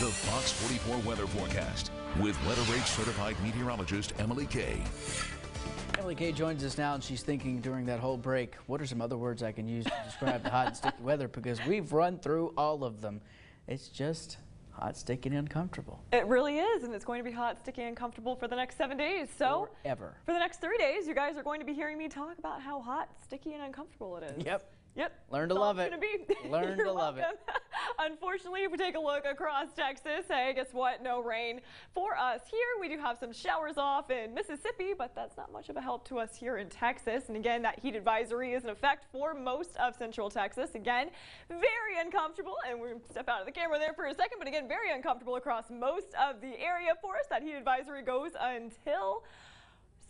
The Fox 44 weather forecast with Weather Rate certified meteorologist Emily Kaye. Emily Kaye joins us now, and she's thinking during that whole break, what are some other words I can use to describe the hot and sticky weather? Because we've run through all of them. It's just hot, sticky, and uncomfortable. It really is, and it's going to be hot, sticky, and uncomfortable for the next 7 days. So forever. For the next 3 days, you guys are going to be hearing me talk about how hot, sticky, and uncomfortable it is. Yep. Learn to love it. Learn to love it. Unfortunately, if we take a look across Texas, hey, guess what? No rain for us here. We do have some showers off in Mississippi, but that's not much of a help to us here in Texas. And again, that heat advisory is in effect for most of central Texas. Again, very uncomfortable, and we're going to step out of the camera there for a second, but again, very uncomfortable across most of the area for us. That heat advisory goes until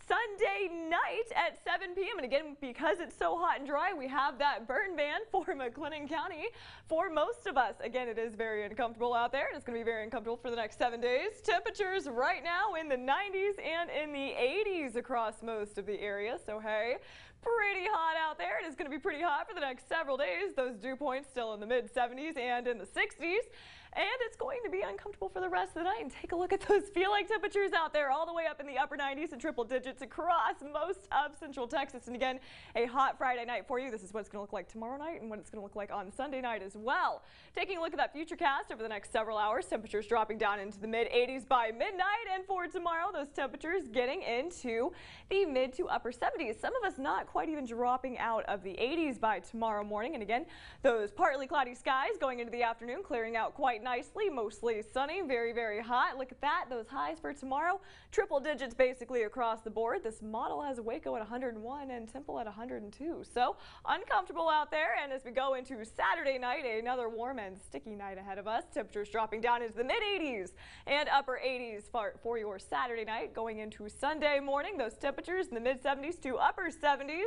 Sunday night at 7 p.m. And again, because it's so hot and dry, we have that burn ban for McLennan County for most of us. Again, it is very uncomfortable out there, and it's going to be very uncomfortable for the next 7 days. Temperatures right now in the 90s and in the 80s across most of the area. So, hey, pretty hot out there. It is going to be pretty hot for the next several days. Those dew points still in the mid-70s and in the 60s. And it's going to be uncomfortable for the rest of the night. And take a look at those feel-like temperatures out there, all the way up in the upper 90s and triple digits across most of central Texas. And again, a hot Friday night for you. This is what it's going to look like tomorrow night and what it's going to look like on Sunday night as well. Taking a look at that futurecast over the next several hours, temperatures dropping down into the mid-80s by midnight. And for tomorrow, those temperatures getting into the mid to upper 70s. Some of us not quite even dropping out of the 80s by tomorrow morning. And again, those partly cloudy skies going into the afternoon, clearing out quite nicely, mostly sunny, very, very hot. Look at that, those highs for tomorrow, triple digits basically across the board. This model has Waco at 101 and Temple at 102. So uncomfortable out there. And as we go into Saturday night, another warm and sticky night ahead of us. Temperatures dropping down into the mid 80s and upper 80s for your Saturday night. Going into Sunday morning, those temperatures in the mid 70s to upper 70s.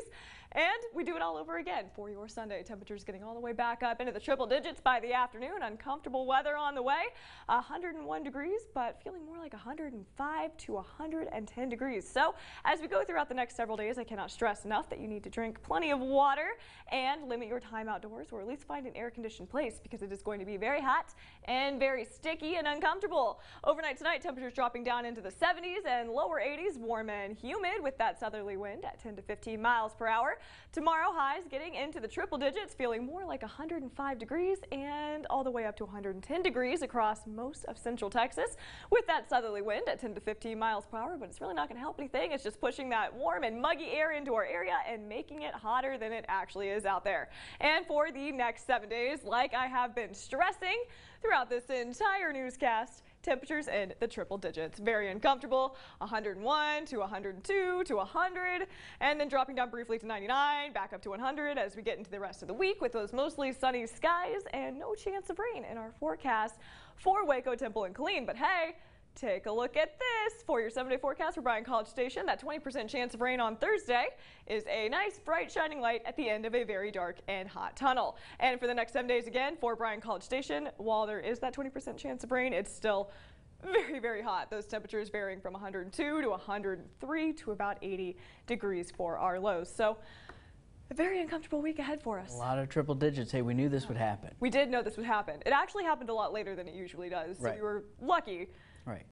And we do it all over again for your Sunday. Temperatures getting all the way back up into the triple digits by the afternoon. Uncomfortable weather on the way. 101 degrees, but feeling more like 105 to 110 degrees. So as we go throughout the next several days, I cannot stress enough that you need to drink plenty of water and limit your time outdoors, or at least find an air-conditioned place, because it is going to be very hot and very sticky and uncomfortable. Overnight tonight, temperatures dropping down into the 70s and lower 80s, warm and humid with that southerly wind at 10 to 15 miles per hour. Tomorrow, highs getting into the triple digits, feeling more like 105 degrees and all the way up to 110 degrees across most of central Texas with that southerly wind at 10 to 15 miles per hour. But it's really not going to help anything. It's just pushing that warm and muggy air into our area and making it hotter than it actually is out there. And for the next 7 days, like I have been stressing throughout this entire newscast, temperatures in the triple digits. Very uncomfortable. 101 to 102 to 100, and then dropping down briefly to 99, back up to 100 as we get into the rest of the week with those mostly sunny skies and no chance of rain in our forecast for Waco, Temple, and Killeen. But hey, take a look at this. For your 7-day forecast for Bryan College Station, that 20% chance of rain on Thursday is a nice, bright, shining light at the end of a very dark and hot tunnel. And for the next 7 days again for Bryan College Station, while there is that 20% chance of rain, it's still very, very hot. Those temperatures varying from 102 to 103 to about 80 degrees for our lows. So a very uncomfortable week ahead for us. A lot of triple digits. Hey, we knew this would happen. We did know this would happen. It actually happened a lot later than it usually does. So we were lucky. Right.